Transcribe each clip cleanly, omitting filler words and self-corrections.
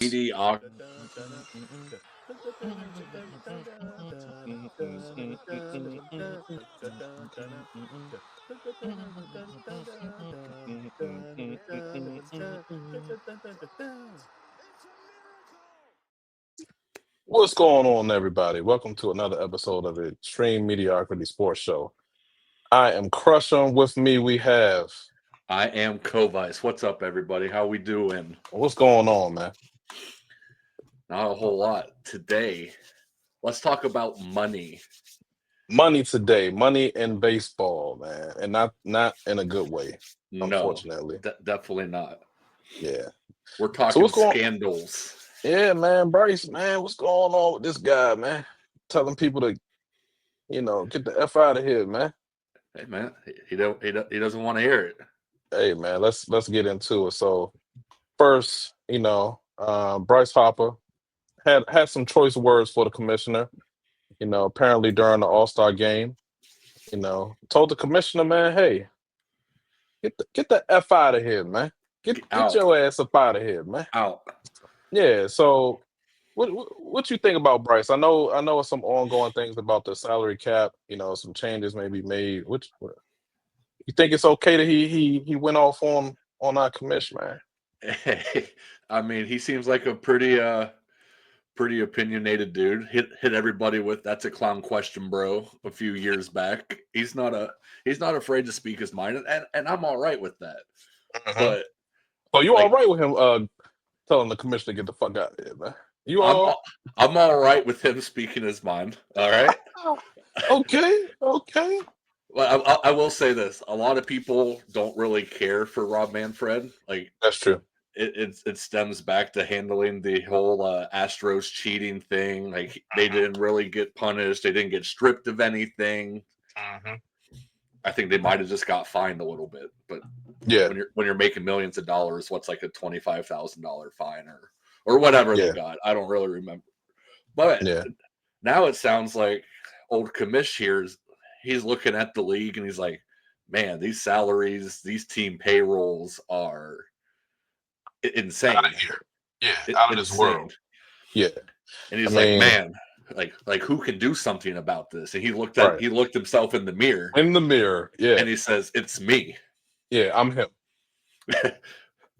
Medioc- What's going on, everybody? Welcome to another episode of the Extreme Mediocrity Sports Show. I am Crushing. With me, we have. I am Kovice. What's up, everybody? How we doing? What's going on, man? Not a whole lot today. Let's talk about money. Money today, money in baseball, man, and not in a good way, No, unfortunately. definitely not. Yeah. We're So talking what's going? scandals. Yeah, man, Bryce, man, what's going on with this guy, man? Telling people to, get the f out of here, man. Hey, man, he doesn't want to hear it. Hey, man, let's get into it. So first, Bryce Harper had some choice words for the commissioner. Apparently during the All-Star game, told the commissioner, man, hey, get the F out of here, man. Get Out, your ass up out of here, man. out. Yeah. So what you think about Bryce? I know some ongoing things about the salary cap, some changes may be made. You think it's okay that he went off on our commissioner, I mean, he seems like a pretty opinionated dude. Hit everybody with "that's a clown question, bro" a few years back. He's not afraid to speak his mind, and I'm all right with that. man? But So you all like right with him telling the commissioner to get the fuck out of here, man? You I'm all I'm all right with him speaking his mind. All right. okay, okay. Well, I will say this: a lot of people don't really care for Rob Manfred. Like That's true. it stems back to handling the whole Astros cheating thing. Like they didn't really get punished. They didn't get stripped of anything. Hmm. I think they might have just got fined a little bit. But Yeah, when you're making millions of dollars, what's like a $25,000 fine or whatever they yeah, got? I don't really remember. But yeah. now it sounds like old Commish here he's looking at the league and he's like, man, these salaries, these team payrolls are Out insane, of here. Yeah, out of this insane. world. Yeah. And I he's like, mean, man, like who can do something about this? And right. he looked himself in the mirror In the mirror. Yeah. and he says, it's me. Yeah, I'm him.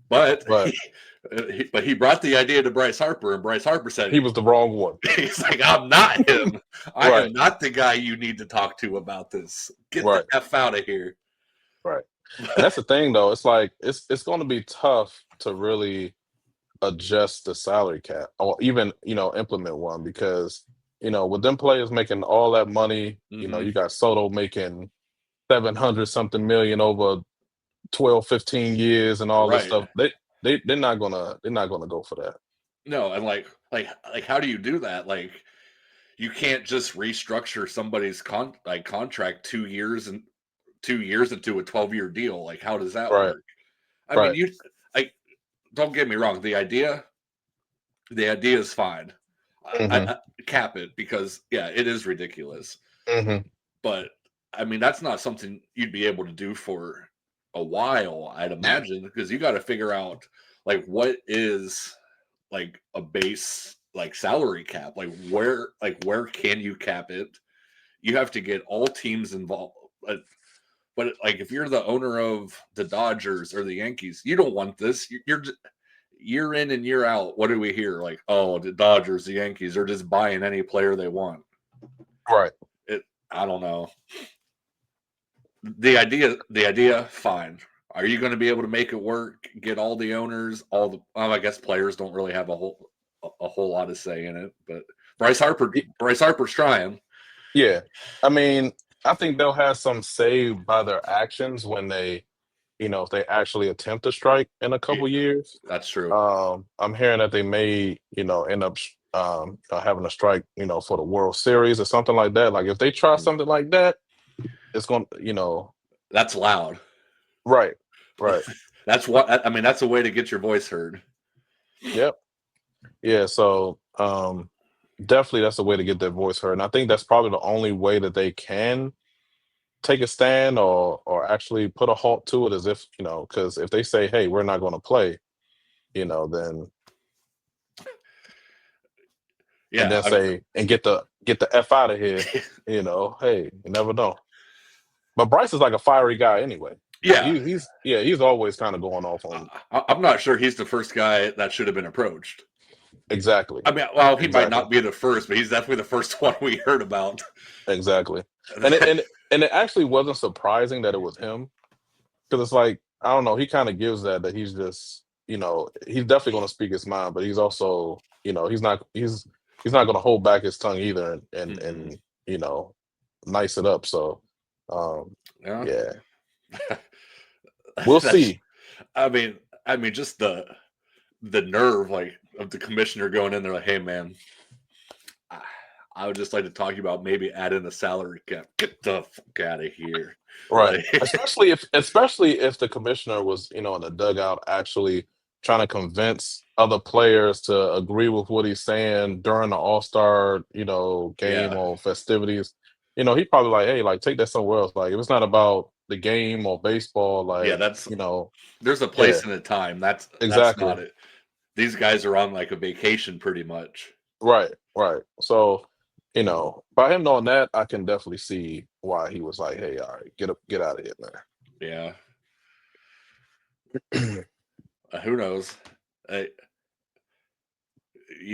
But But he brought the idea to Bryce Harper, and Bryce Harper said, he was the wrong one. he's like, I'm not him. I am Right. not the guy you need to talk to about this. Get the Right. F out of here. Right. And that's the thing though. It's like it's gonna be tough to really adjust the salary cap or even, implement one because, with them players making all that money, Mm-hmm. you got Soto making 700 something million over 12, 15 years and all this Right. stuff. They're not gonna go for that. No, and like how do you do that? Like you can't just restructure somebody's contract 2 years into a 12-year deal. Like how does that Right. work? I mean, Right. you like don't get me wrong, the idea is fine. Hmm. I cap it because yeah, it is ridiculous. Hmm. But I mean, that's not something you'd be able to do for a while, I'd Yeah. imagine, because you got to figure out like what is like a base like salary cap, like where can you cap it? You have to get all teams involved. But like if you're the owner of the Dodgers or the Yankees, you don't want this. You're year in and year out. What do we hear? Like, oh, the Dodgers, the Yankees are just buying any player they want. Right. It. I don't know. The idea, fine. Are you going to be able to make it work? Get all the owners, all the. Well, I guess players don't really have a whole lot of say in it, but Bryce Harper's trying. Yeah. I mean, I think they'll have some say by their actions when they, if they actually attempt to strike in a Yeah, couple years. that's true. I'm hearing that they may, end up having a strike, for the World Series or something like that. Like if they try something like that, it's going to, That's loud. right, right. That's what I mean. That's a way to get your voice heard. Yep. Yeah. So definitely that's a way to get their voice heard. And I think that's probably the only way that they can take a stand or actually put a halt to it is if, because if they say, hey, we're not going to play, then and Yeah, then say and get the F out of here. Hey, you never know. But Bryce is like a fiery guy anyway. Like yeah. he's always kind of going off on I'm not sure he's the first guy that should have been approached. exactly, I mean, well, he might exactly, not be the first, but he's definitely the first one we heard about. exactly. And it actually wasn't surprising that it was him because it's like I don't know. He kind of gives that he's just he's definitely going to speak his mind, but he's also he's not going to hold back his tongue either and you know nice it up. So Yeah, yeah, we'll that's. see. I mean, just the nerve, like, of the commissioner going in there, like, hey, man, I would just like to talk about maybe adding a salary cap. Get the fuck out of here, Right. like, Especially if the commissioner was, in the dugout actually trying to convince other players to agree with what he's saying during the All-Star, game yeah, or festivities. He probably like, hey, like take that somewhere else. Like if it's not about the game or baseball, yeah. like, That's there's a yeah, place and a time. That's exactly. not it. These guys are on like a vacation, pretty much. Right, right. So, by him knowing that, I can definitely see why he was like, hey, all right, get out of here, Yeah, man. who knows? Uh,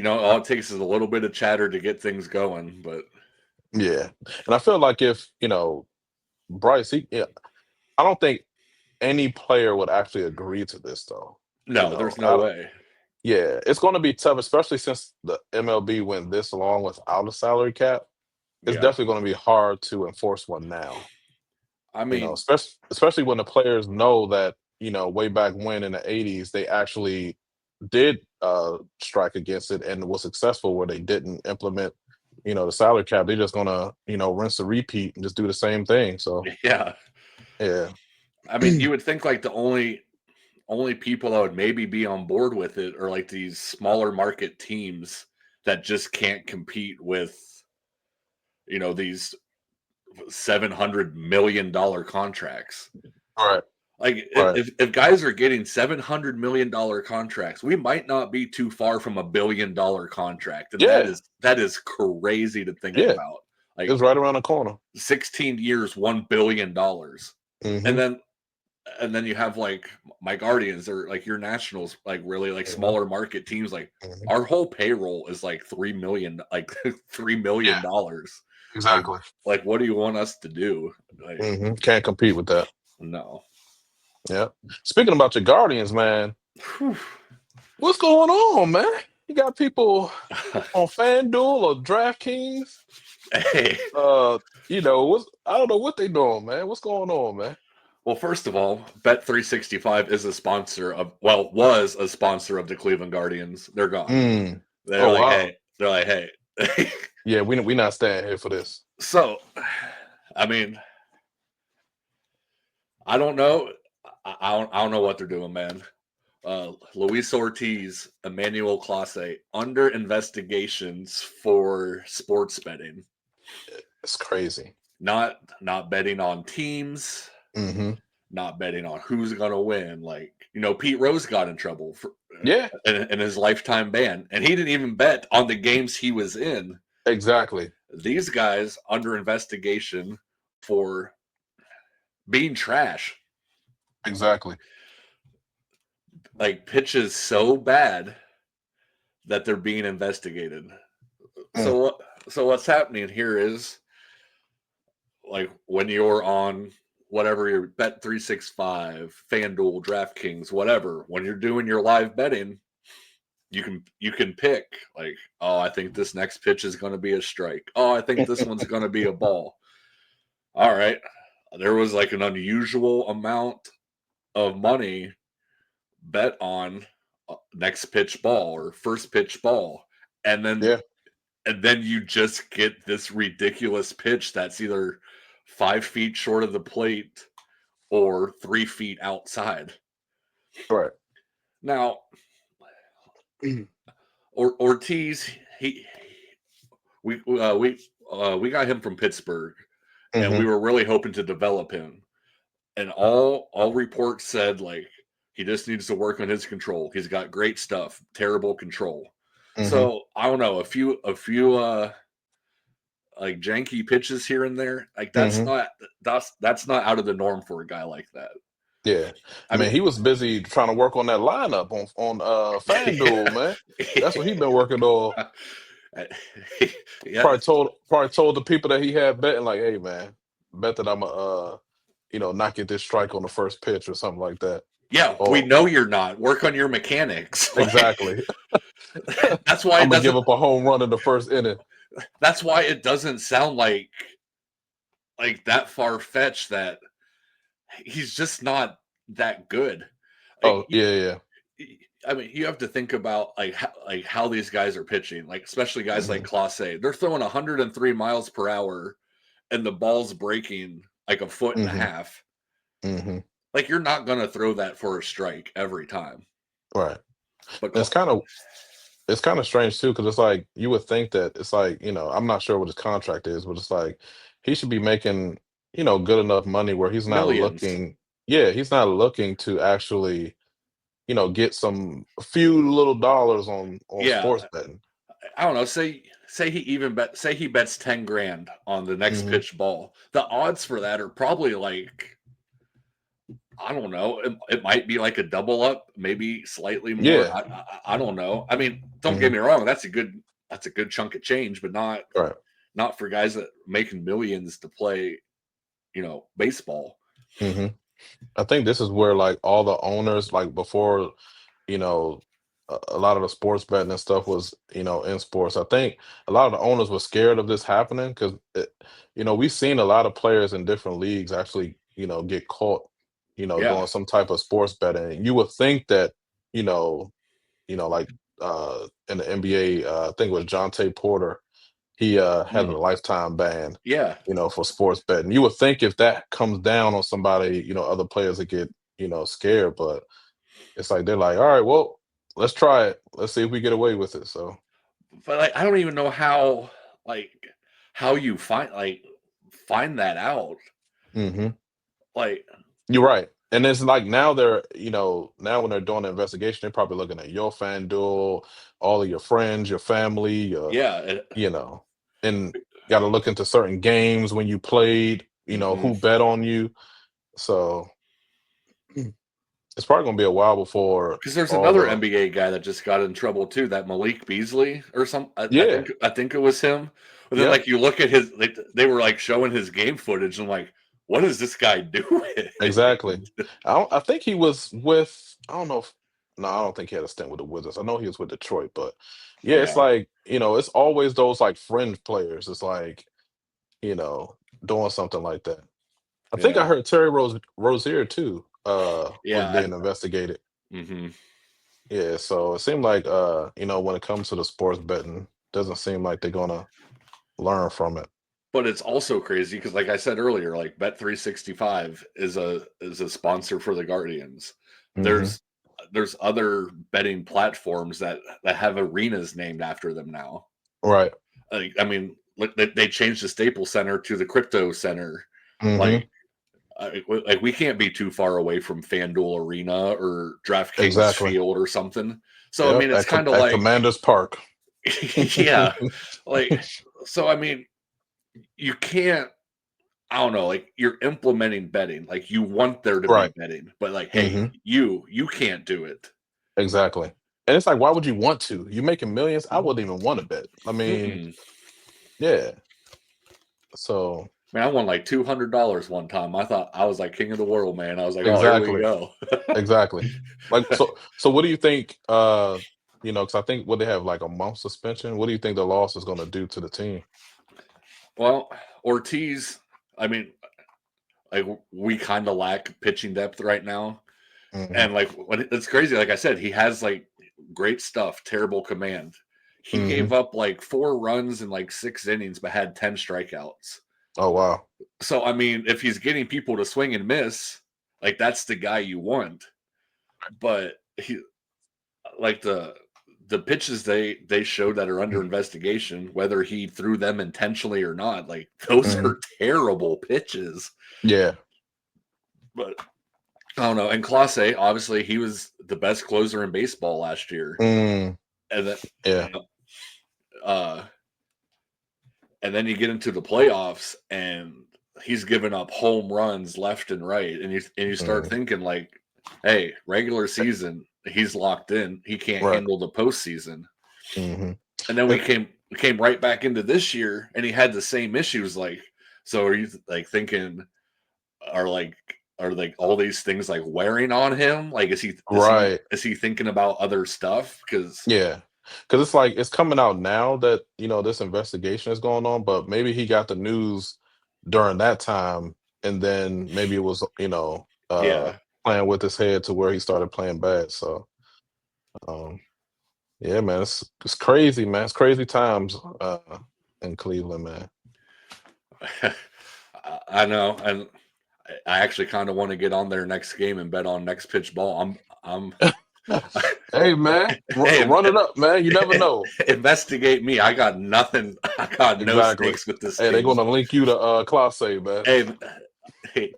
all it takes is a little bit of chatter to get things going. But Yeah. And I feel like if, Bryce, yeah, I don't think any player would actually agree to this though. You no, know, there's no I, way. yeah, it's going to be tough, especially since the MLB went this long without a salary cap. It's Yeah, definitely going to be hard to enforce one now. I mean, Especially when the players know that way back when in the '80s they actually did strike against it and was successful where they didn't implement the salary cap. They're just gonna rinse and repeat and just do the same thing. So yeah. yeah. I mean, you would think like the only people that would maybe be on board with it are like these smaller market teams that just can't compete with these $700 million contracts. All right. Like Right. if guys are getting $700 million contracts, we might not be too far from $1 billion contract, and that Yeah. is crazy to think Yeah. about. Like It's right around the corner. 16 years, $1 billion, and Hmm. then you have like my Guardians or like your Nationals, like really like Hmm. smaller market teams. Like Hmm. our whole payroll is like 3 million, like $3 Yeah. million. Like Exactly. like what do you want us to do? Like Can't compete with that. no. Yeah. Speaking about your Guardians, man, Whew. what's going on, man? You got people on FanDuel or DraftKings. Hey, What's I don't know what they doing, man. What's going on, man? well, first of all, Bet365 is a sponsor of, well, was a sponsor of the Cleveland Guardians. They're gone. Mm. They're Oh like, wow. hey, they're like, hey. Yeah, we not staying here for this. So, I mean, I don't know. I don't know what they're doing, man. Luis Ortiz, Emmanuel Clase under investigations for sports betting, It's crazy. not betting on teams, Hmm. not betting on who's gonna win. Like Pete Rose got in trouble for Yeah, in his lifetime ban, and he didn't even bet on the games he was in. exactly. These guys under investigation for being trash, Exactly. like pitches so bad that they're being investigated. Mm. So what's happening here is like when you're on whatever your Bet 365, FanDuel, DraftKings, whatever, when you're doing your live betting, you can pick like, oh, I think this next pitch is going to be a strike. Oh, I think this one's going to be a ball. All right. There was like an unusual amount of money bet on next pitch ball or first pitch ball. And then Yeah, and then you just get this ridiculous pitch that's either 5 feet short of the plate or 3 feet outside. right. Now, Mhm. Ortiz, we got him from Pittsburgh, and we Mhm. were really hoping to develop him. And all reports said like he just needs to work on his control. He's got great stuff, terrible control. Mm-hmm. So I don't know, a few like janky pitches here and there. Like Mm-hmm. that's not out of the norm for a guy like that. Yeah, I man, mean, he was busy trying to work on that lineup on FanDuel, man. That's what he been working on. yeah, Probably told the people that he had betting, like, hey man, bet that I'm a not get this strike on the first pitch or something like that. yeah. We Or know you're not. Work on your mechanics. Like exactly. that's why I'm it gonna give doesn't. up a home run in the first inning. That's why it doesn't sound like that far fetched that he's just not that good. Like, Oh yeah, yeah. I mean, you have to think about like how these guys are pitching, like especially guys like Hmm. Clase. They're throwing 103 miles per hour, and the ball's breaking like a foot and a Hmm. half. Hmm. Like you're not going to throw that for a strike every time. Right. But And it's kind of strange too, because it's like you would think that it's like, I'm not sure what his contract is, but it's like he should be making, good enough money where he's not millions. looking, yeah, he's not looking to actually, get a few little dollars on Yeah, sports betting. I don't know. Say he bets 10 grand on the next Hmm. pitch ball. The odds for that are probably like I don't know. It might be like a double up, maybe slightly more. Yeah. I don't know. I mean, don't get Hmm. me wrong. That's a good chunk of change, but Right. not for guys that making millions to play, baseball. Hmm. I think this is where like all the owners, like before, you know, a lot of the sports betting and stuff was, in sports. I think a lot of the owners were scared of this happening because, we've seen a lot of players in different leagues actually, get caught, Yeah. doing some type of sports betting. You would think that, you know, like in the NBA, I think it was Jonte Porter. He had Mm, a lifetime ban, yeah. for sports betting. You would think if that comes down on somebody, other players would get, scared, but it's like they're like, all right, well, let's try it. Let's see if we get away with it. So, But like I don't even know like how you find that out. hmm, Like you're right. And it's like now they're, now when they're doing the investigation, they're probably looking at your FanDuel, all of your friends, your family, yeah, you know, and got to look into certain games when you played, mhm. who bet on you. So it's probably gonna be a while before Because there's all another the NBA guy that just got in trouble too, that Malik Beasley or some. yeah, I think it was him. But then yep, like you look at his, they were like showing his game footage and like, what is this guy doing? exactly. I think he was with I don't know if no, I don't think he had a stint with the Wizards. I know he was with Detroit, but yeah, it's Yeah, like, it's always those like fringe players. It's like, you know, doing something like that. I think I yeah, heard Terry Rozier too, was yeah. being investigated. Hmm. Yeah, so it seemed like when it comes to the sports betting, doesn't seem like they're gonna learn from it. But it's also crazy because, like I said earlier, like Bet365 is a sponsor for the Guardians. Hmm. There's other betting platforms that have arenas named after them now. Right. I mean, they changed the Staples Center to the Crypto Center. Hmm. Like, like we can't be too far away from FanDuel Arena or DraftKings Exactly. Field or something. So I Yep. mean, it's kind of At like, Commanders Park. yeah, like so. I mean, you can't. I don't know. Like you're implementing betting. Like you want there to be Right. betting, but like, hey, Hmm. you can't do it. Exactly. And it's like, why would you want to? You're making millions. I wouldn't even want to bet. I mean, Mm-mm. yeah. So Man, I won like $200 one time. I thought I was like king of the world, man. I was like, oh, here we exactly. go. Exactly. Like so what do you think because I think what they have like a month suspension. What do you think the loss is gonna do to the team? Well, Ortiz. I mean, like we kind of lack pitching depth right now, Hmm. and like when it's crazy. Like I said, he has like great stuff, terrible command. He Hmm. gave up like 4 runs in like 6 innings, but had 10 strikeouts. Oh wow. So I mean, if he's getting people to swing and miss, like that's the guy you want. But he like the pitches they showed that are under investigation, whether he threw them intentionally or not, like those Hmm. are terrible pitches. Yeah. But I don't know. And Clase, obviously, he was the best closer in baseball last year. Mm. and then Yeah. And then you get into the playoffs, and he's giving up home runs left and right, and you start thinking like, hey, regular season he's locked in, he can't handle the postseason. And then we came right back into this year, and he had the same issues. Like, so are you like thinking, are all these things like wearing on him? Like, is he thinking about other stuff? Because it's like it's coming out now that this investigation is going on, but maybe he got the news during that time, and then maybe it was playing with his head to where he started playing bad. So yeah, man, it's crazy, man. It's crazy times in Cleveland, man. I know, and I actually kind of want to get on their next game and bet on next pitch ball. I'm Hey, man, run it up, man. You never know. Investigate me. I got nothing. I got no stakes with this. Hey, they're gonna link you to Clase, man. Hey,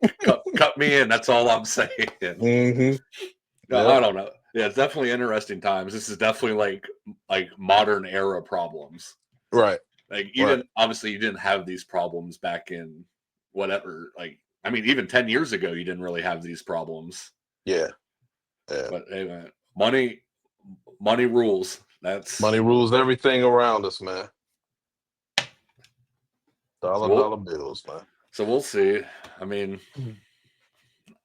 cut me in. That's all I'm saying. No, I don't know. Yeah, it's definitely interesting times. This is definitely like modern era problems. Right. Like you didn't have these problems back in whatever. Like, I mean, even 10 years ago, you didn't really have these problems. Yeah. But hey, man, money rules. Money rules everything around us, man. Dollar bills, man. So we'll see. I mean,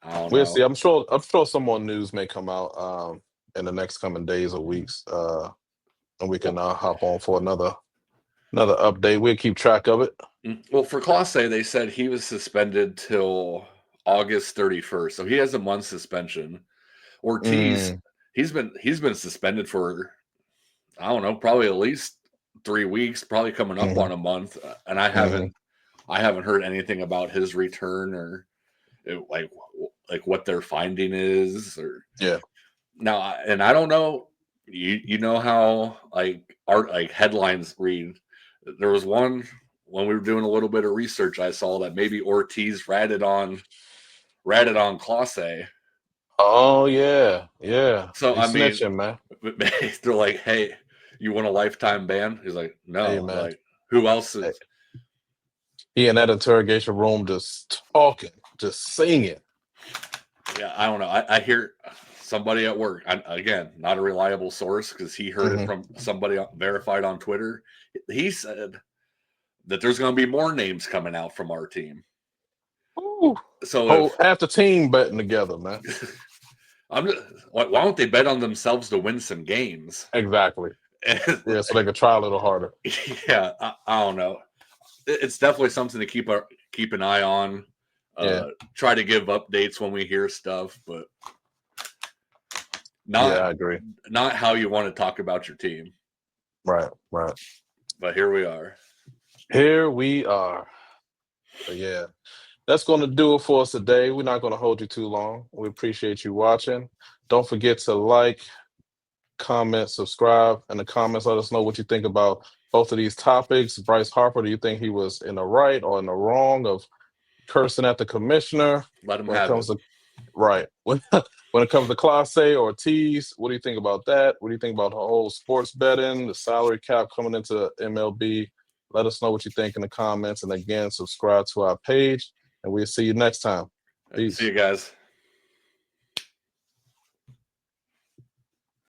I don't know. We'll see. I'm sure some more news may come out in the next coming days or weeks, and we can hop on for another update. We'll keep track of it. Well, for Clase, they said he was suspended till August 31st, so he has a month suspension. Ortiz, he's been suspended for, I don't know, probably at least 3 weeks, probably coming up on a month, and I haven't heard anything about his return or like what their finding is, or now. And I don't know, you know how like headlines read. There was one when we were doing a little bit of research, I saw that maybe Ortiz ratted on Clase. Oh yeah. So He's I mean, snitching, man. They're like, "Hey, you want a lifetime ban?" He's like, "No." Hey, man. Like, who else is? He in that interrogation room just talking, just singing. Yeah, I don't know. I hear somebody at work. Again, not a reliable source because he heard it from somebody verified on Twitter. He said that there's going to be more names coming out from our team. Ooh. So half the team betting together, man. Why don't they bet on themselves to win some games? Exactly. Yeah, so they can try a little harder. Yeah, I don't know. It's definitely something to keep an eye on. Try to give updates when we hear stuff, but I agree. Not how you want to talk about your team. Right. But here we are. But yeah, that's going to do it for us today. We're not going to hold you too long. We appreciate you watching. Don't forget to like, comment, subscribe. In the comments, let us know what you think about both of these topics. Bryce Harper, do you think he was in the right or in the wrong of cursing at the commissioner? Let him have it. Right. When it comes to Clase or Ortiz, what do you think about that? What do you think about the whole sports betting, the salary cap coming into MLB? Let us know what you think in the comments. And again, subscribe to our page, and we'll see you next time. Peace. See you guys.